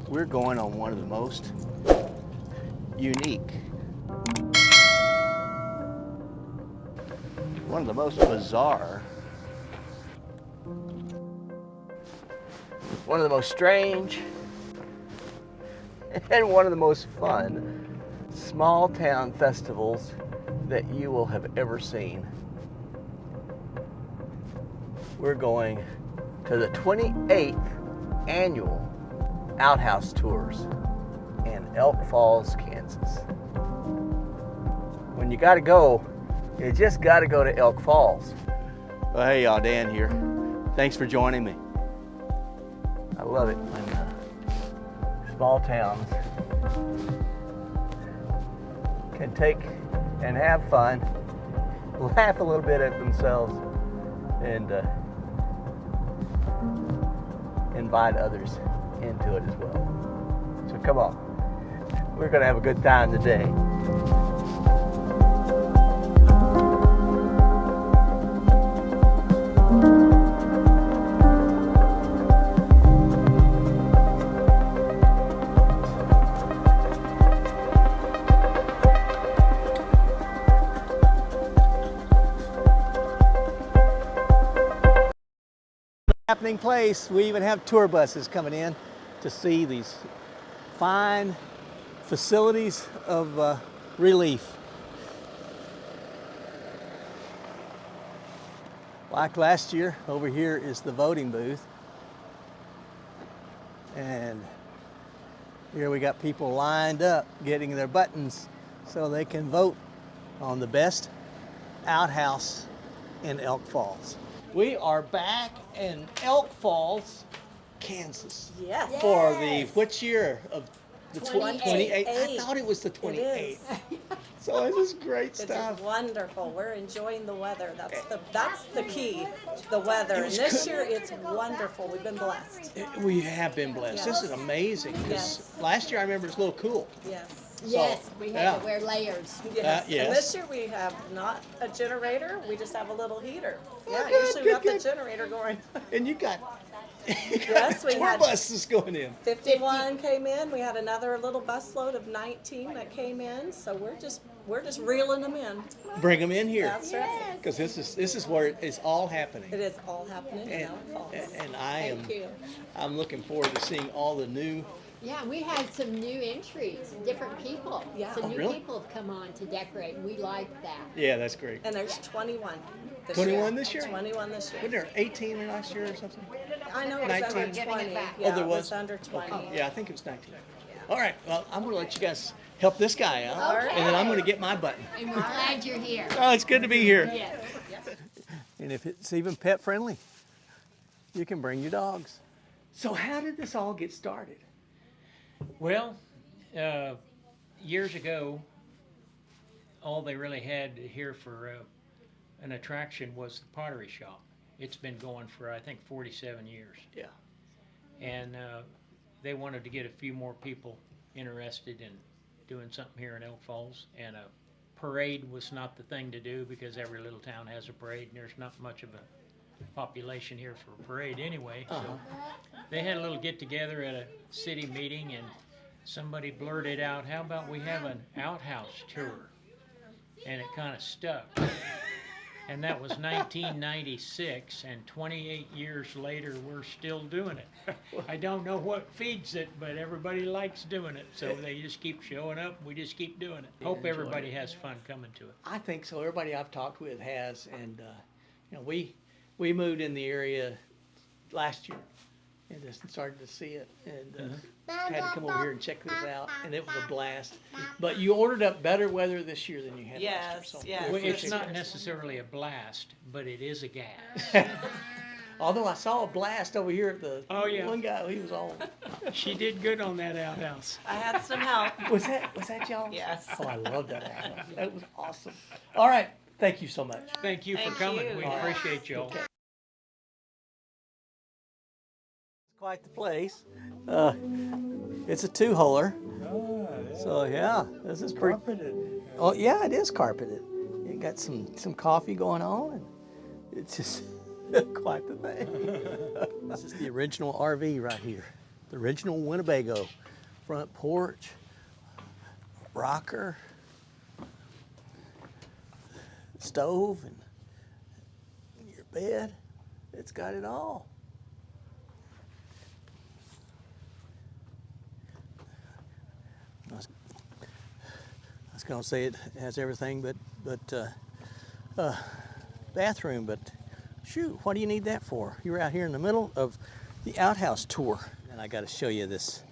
We're going on one of the most unique, one of the most bizarre, one of the most strange, and one of the most fun small town festivals that you will have ever seen. We're going to the 28th annual Outhouse Tours in Elk Falls, Kansas. When you gotta go, you just gotta go to Elk Falls. Well, hey y'all, Dan here. Thanks for joining me. I love it when small towns can take and have fun, laugh a little bit at themselves, and invite others into it as well. So come on, we're gonna have a good time today. Happening place. We even have tour buses coming in to see these fine facilities of relief. Like last year, over here is the voting booth. And here we got people lined up getting their buttons so they can vote on the best outhouse in Elk Falls. We are back in Elk Falls, Kansas. Yes. For the, which year of the 28th. I thought it was the 28th. So this is great stuff. It's wonderful. We're enjoying the weather. That's the key, the weather. And this year it's wonderful. We've been blessed. We have been blessed. Yes. This is amazing. Yes. Last year I remember it was a little cool. Yes. Yes, we had to wear layers. Yes. Yes. And this year we have not a generator. We just have a little heater. Yeah, good, usually good, we got good. the generator going. And you got, Yes, we tour had buses going in. 51 came in. We had another little busload of 19 that came in. So we're just reeling them in. Bring them in here. That's right. Because this is where it's all happening. It is all happening in And, Elk Falls. and Thank you. I'm looking forward to seeing all the new. Yeah, we had some new entries, different people. Yeah. Some Oh, new really? people have come on to decorate. We like that. Yeah, that's great. And there's 21 this 21 year. this year? 21 this year. Wasn't there 18 last year or something? I know it was 19. under 20. back. Yeah, Oh, there it was? under 20. Oh, yeah, I think it was 19. All right, well, I'm going to let you guys help this guy out. Okay. And then I'm going to get my button. And we're glad you're here. Oh, it's good to be here. Yes. And if it's even pet friendly, you can bring your dogs. So how did this all get started? Well, years ago, all they really had here for an attraction was the pottery shop. It's been going for, I think, 47 years. Yeah. And they wanted to get a few more people interested in doing something here in Elk Falls. And a parade was not the thing to do because every little town has a parade and there's not much of a population here for a parade anyway. So they had a little get together at a city meeting and somebody blurted out, how about we have an outhouse tour? And it kind of stuck. And that was 1996, and 28 years later we're still doing it. I don't know what feeds it, but everybody likes doing it, so they just keep showing up, we just keep doing it. Hope everybody has fun coming to it. I think so. Everybody I've talked with has, and we moved in the area last year and just started to see it, and had to come over here and check this out, and it was a blast. But you ordered up better weather this year than you had last year. Yes, So yes. Well, it's Yes. not necessarily a blast, but it is a gas. Although I saw a blast over here at the Oh, one guy, he was on. She did good on that outhouse. I had some help. Was that y'all? Yes. Oh, I love that outhouse. That was awesome. All right, thank you so much. Thank you for Thank coming. you. We All right. appreciate y'all. Okay. Quite the place. It's a two-holer. Oh, yeah. So yeah, this is pretty. Carpeted. Oh yeah, it is carpeted. You got some coffee going on, and it's just quite the thing. This is the original RV right here. The original Winnebago. Front porch, rocker, stove, and your bed. It's got it all. I was going to say it has everything but bathroom, but shoot, what do you need that for? You're out here in the middle of the Outhouse tour. And I got to show you this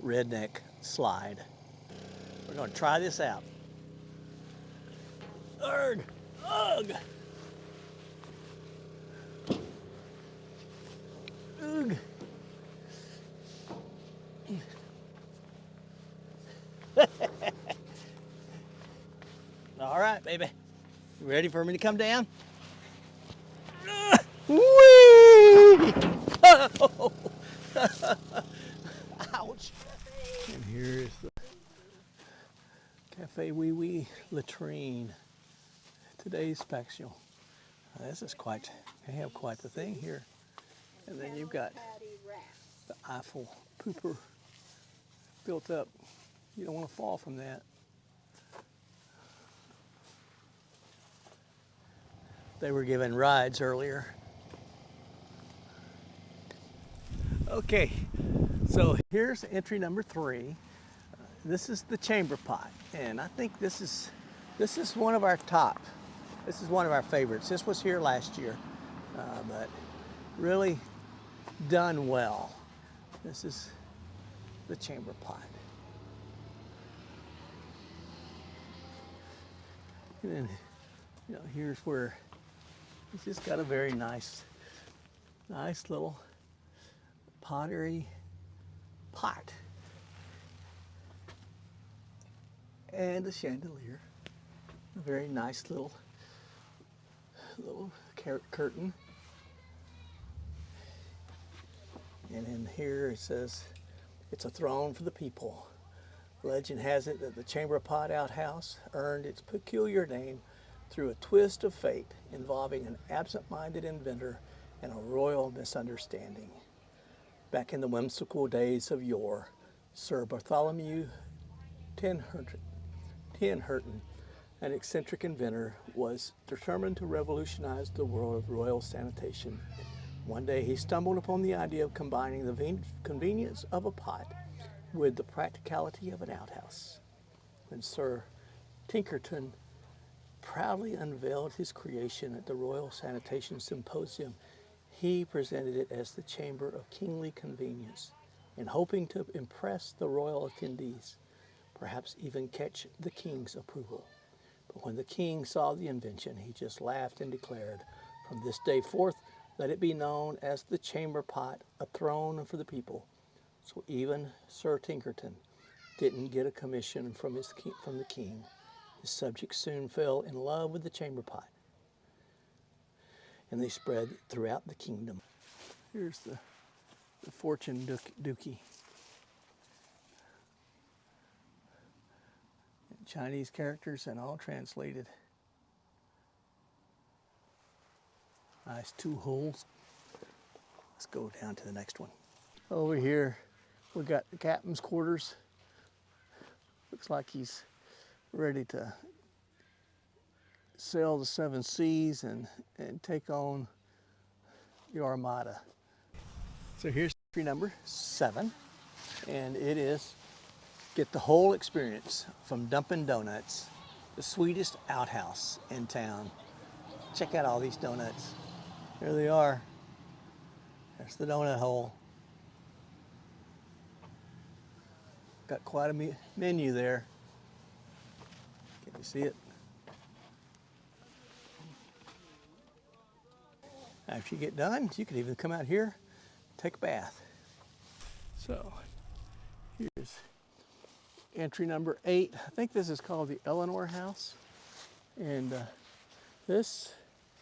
Redneck Slide. We're going to try this out. Ugh! Ugh! Ugh! All right, baby. You ready for me to come down? Whee! Oh. Ouch! And here's the Cafe Wee Wee latrine. Today's special. This is quite, they have quite the thing here. And then you've got the Eiffel pooper built up. You don't want to fall from that. They were given rides earlier. Okay, so here's entry number 3. This is the chamber pot, and I think this is one of our top. This is one of our favorites. This was here last year, but really done well. This is the chamber pot. And then, you know, here's where it's just got a very nice little pottery pot and a chandelier. A very nice little curtain. And in here it says, it's a throne for the people. Legend has it that the Chamber Pot Outhouse earned its peculiar name through a twist of fate involving an absent-minded inventor and a royal misunderstanding. Back in the whimsical days of yore, Sir Bartholomew Tenhurton, an eccentric inventor, was determined to revolutionize the world of royal sanitation. One day he stumbled upon the idea of combining the convenience of a pot with the practicality of an outhouse. When Sir Tinkerton proudly unveiled his creation at the Royal Sanitation Symposium, he presented it as the chamber of kingly convenience, in hoping to impress the royal attendees, perhaps even catch the king's approval. But when the king saw the invention, he just laughed and declared, "From this day forth, let it be known as the chamber pot, a throne for the people." So even Sir Tinkerton didn't get a commission from the king. His subjects soon fell in love with the chamber pot, and they spread throughout the kingdom. Here's the fortune dookie. Chinese characters and all translated. Nice 2 holes. Let's go down to the next one. Over here, we got the captain's quarters. Looks like he's ready to sail the 7 seas and take on the Armada. So here's entry number 7, and it is get the whole experience from Dunkin' Donuts, the sweetest outhouse in town. Check out all these donuts. There they are. There's the donut hole. Got quite a menu there. Can you see it? After you get done, you can even come out here, take a bath. So here's entry number 8. I think this is called the Eleanor House, and this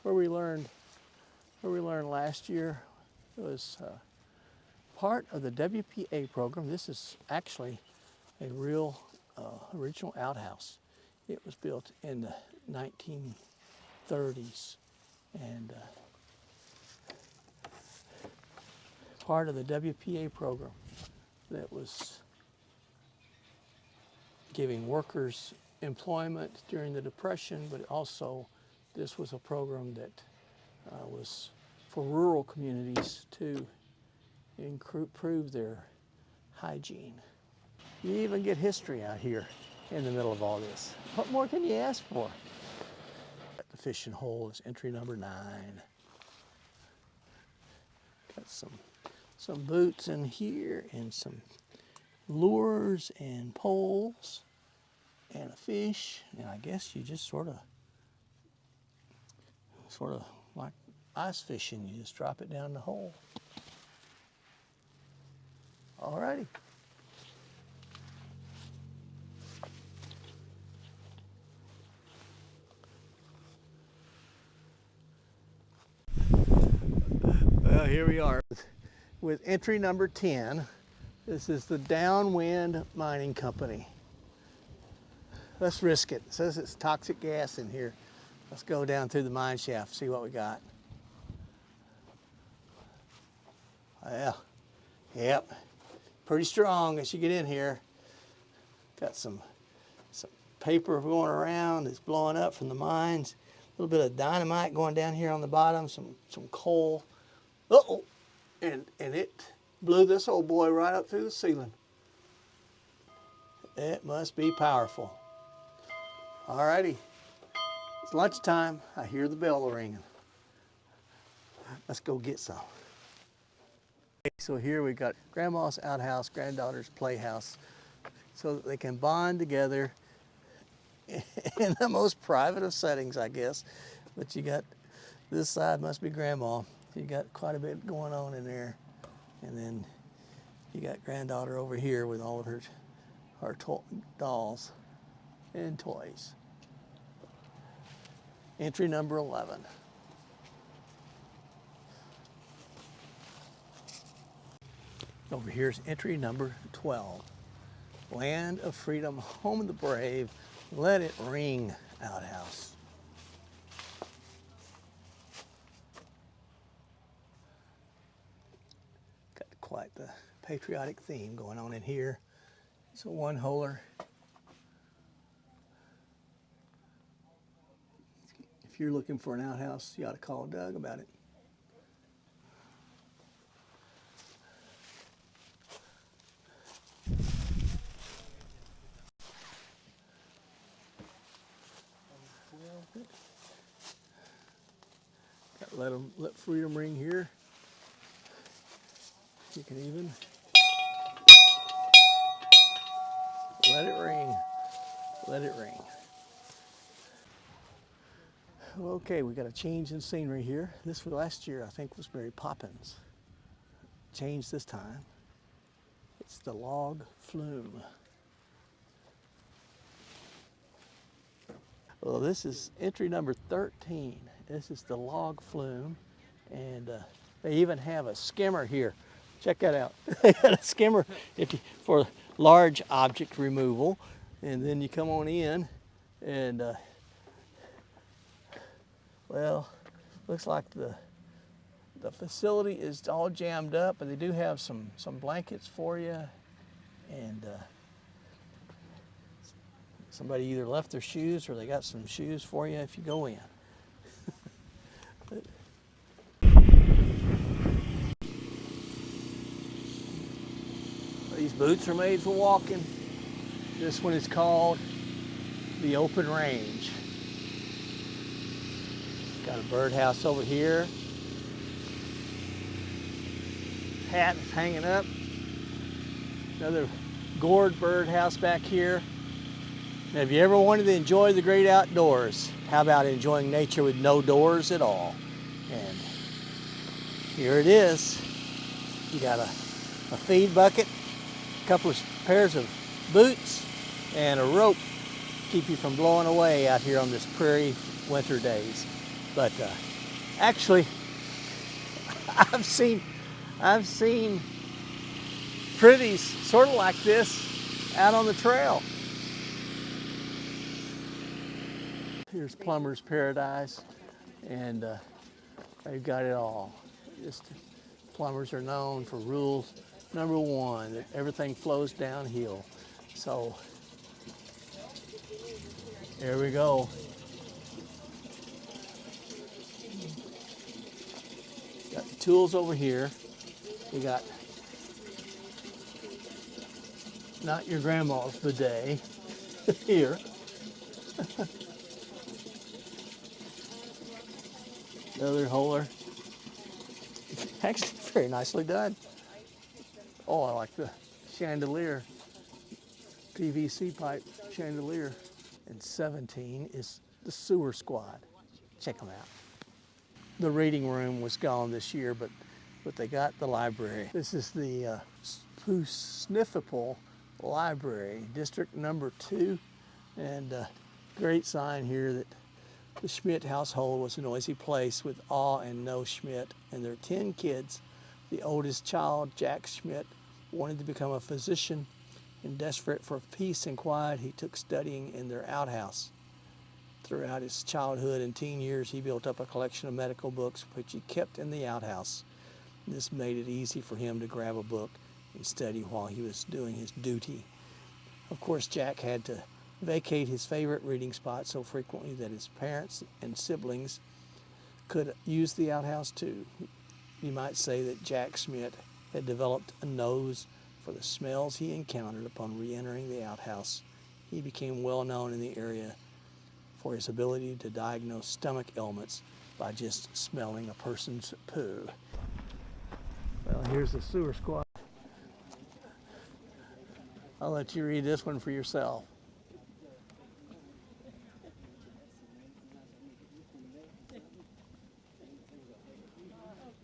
where we learned last year. It was part of the WPA program. This is actually a real original outhouse. It was built in the 1930s, and part of the WPA program that was giving workers employment during the Depression, but also this was a program that was for rural communities to improve their hygiene. You even get history out here in the middle of all this. What more can you ask for? The fishing hole is entry number 9. Got some boots in here and some lures and poles and a fish, and I guess you just sort of like ice fishing. You just drop it down the hole. Alrighty. Well, here we are with entry number 10. This is the Downwind Mining Company. Let's risk it. It says it's toxic gas in here. Let's go down through the mine shaft, see what we got. Yeah, yep, pretty strong as you get in here. Got some paper going around. It's blowing up from the mines. A little bit of dynamite going down here on the bottom. Some coal. Uh-oh, and it blew this old boy right up through the ceiling. It must be powerful. Alrighty, it's lunchtime. I hear the bell ringing. Let's go get some. So here we got grandma's outhouse, granddaughter's playhouse, so that they can bond together in the most private of settings, I guess. But you got, this side must be grandma. You got quite a bit going on in there. And then you got granddaughter over here with all of her dolls and toys. Entry number 11. Over here's entry number 12. Land of Freedom, Home of the Brave, Let It Ring Outhouse. Got quite the patriotic theme going on in here. It's a one-holer. If you're looking for an outhouse, you ought to call Doug about it. Let freedom ring here. You can even let it ring. Let it ring. Okay, we got a change in scenery here. This was last year, I think, was Mary Poppins. Change this time. It's the log flume. Well, this is entry number 13. This is the log flume, and they even have a skimmer here. Check that out. They got a skimmer for large object removal, and then you come on in, and well, looks like the facility is all jammed up, but they do have some blankets for you, and somebody either left their shoes or they got some shoes for you if you go in. These boots are made for walking. This one is called the Open Range. Got a birdhouse over here. Hat is hanging up. Another gourd birdhouse back here. Now, if you ever wanted to enjoy the great outdoors, how about enjoying nature with no doors at all? And here it is. You got a feed bucket, a couple of pairs of boots, and a rope to keep you from blowing away out here on this prairie winter days. But actually, I've seen Privies sort of like this out on the trail. Here's Plumber's Paradise, and they've got it all. Just Plumbers are known for rules number one, that everything flows downhill. So here we go. Got the tools over here. We got not your grandma's bidet here. Another holder. Actually, very nicely done. Oh, I like the chandelier, PVC pipe chandelier. And 17 is the sewer squad. Check them out. The reading room was gone this year, but they got the library. This is the Sniffable Library, District Number 2, and great sign here that the Schmidt household was a noisy place with awe and no Schmidt, and their 10 kids. The oldest child, Jack Schmidt, wanted to become a physician, and desperate for peace and quiet, he took studying in their outhouse. Throughout his childhood and teen years, he built up a collection of medical books which he kept in the outhouse. This made it easy for him to grab a book and study while he was doing his duty. Of course, Jack had to vacate his favorite reading spot so frequently that his parents and siblings could use the outhouse too. You might say that Jack Schmidt had developed a nose for the smells he encountered upon re-entering the outhouse. He became well known in the area for his ability to diagnose stomach ailments by just smelling a person's poo. Well, here's the sewer squad. I'll let you read this one for yourself.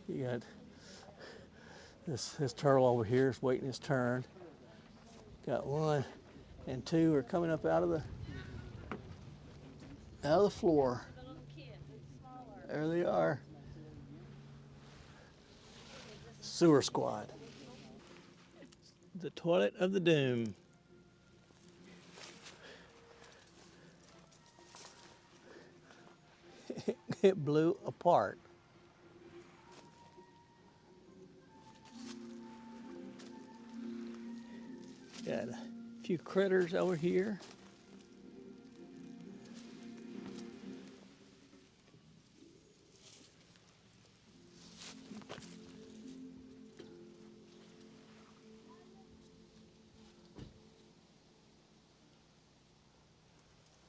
You got this turtle over here is waiting his turn. Got 1 and 2 are coming up out of the floor. There they are. Sewer squad. The toilet of the doom. It blew apart. Got a few critters over here.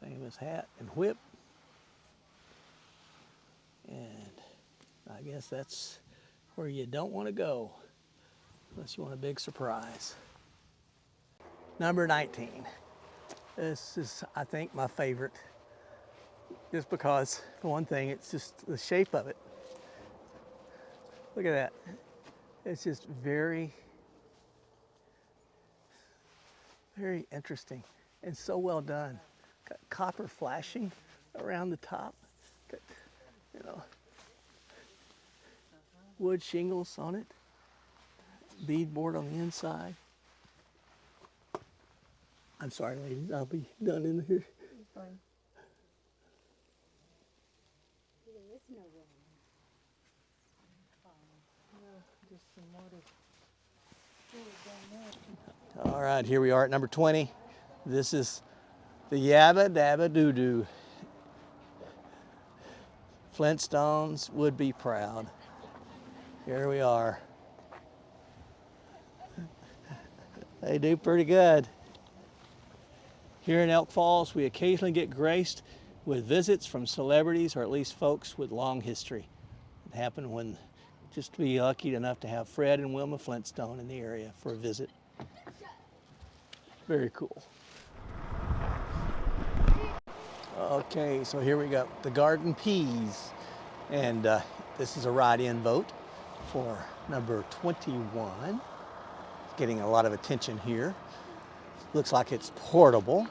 Famous hat and whip. And I guess that's where you don't want to go unless you want a big surprise. Number 19. This is, I think, my favorite. Just because, for one thing, it's just the shape of it. Look at that. It's just very, very interesting and so well done. Got copper flashing around the top. Got, you know, wood shingles on it. Beadboard on the inside. I'm sorry, ladies. I'll be done in here. Fine. There is no room. No, just some water. All right, here we are at number 20. This is the Yabba Dabba Doo Doo. Flintstones would be proud. Here we are. They do pretty good. Here in Elk Falls, we occasionally get graced with visits from celebrities, or at least folks with long history. It happened when, just to be lucky enough to have Fred and Wilma Flintstone in the area for a visit. Very cool. Okay, so here we go, the garden peas. And this is a write-in vote for number 21. Getting a lot of attention here. Looks like it's portable.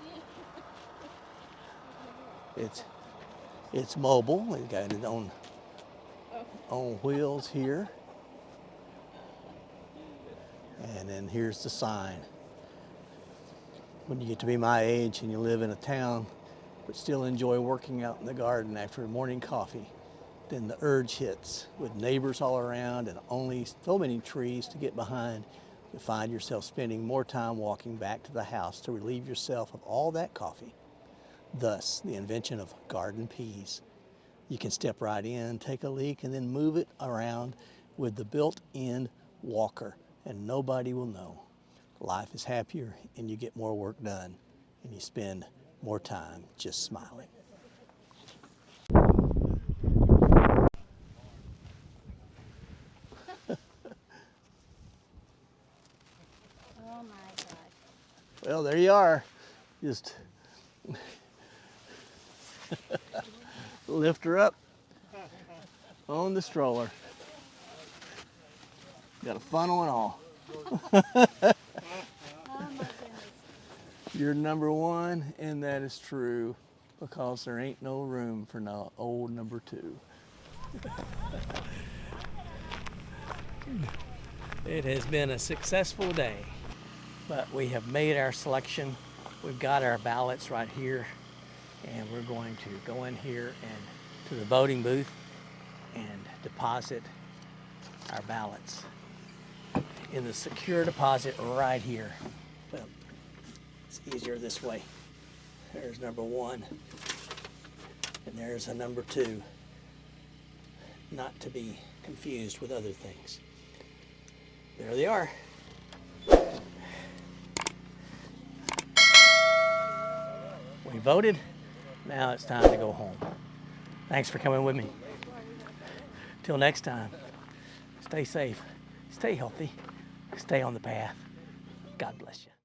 It's mobile. It's got its own wheels here. And then here's the sign. When you get to be my age and you live in a town but still enjoy working out in the garden after a morning coffee, then the urge hits with neighbors all around and only so many trees to get behind. You find yourself spending more time walking back to the house to relieve yourself of all that coffee. Thus, the invention of garden peas. You can step right in, take a leak, and then move it around with the built-in walker, and nobody will know. Life is happier, and you get more work done, and you spend more time just smiling. Oh my gosh. Well, there you are. Just lift her up on the stroller. Got a funnel and all. Oh my goodness. You're number one, and that is true, because there ain't no room for no old number two. It has been a successful day, but we have made our selection. We've got our ballots right here, and we're going to go in here and to the voting booth and deposit our ballots in the secure deposit right here. Well, it's easier this way. There's number one, and there's a number two, not to be confused with other things. There they are. We voted. Now it's time to go home. Thanks for coming with me. Till next time, stay safe, stay healthy, stay on the path. God bless you.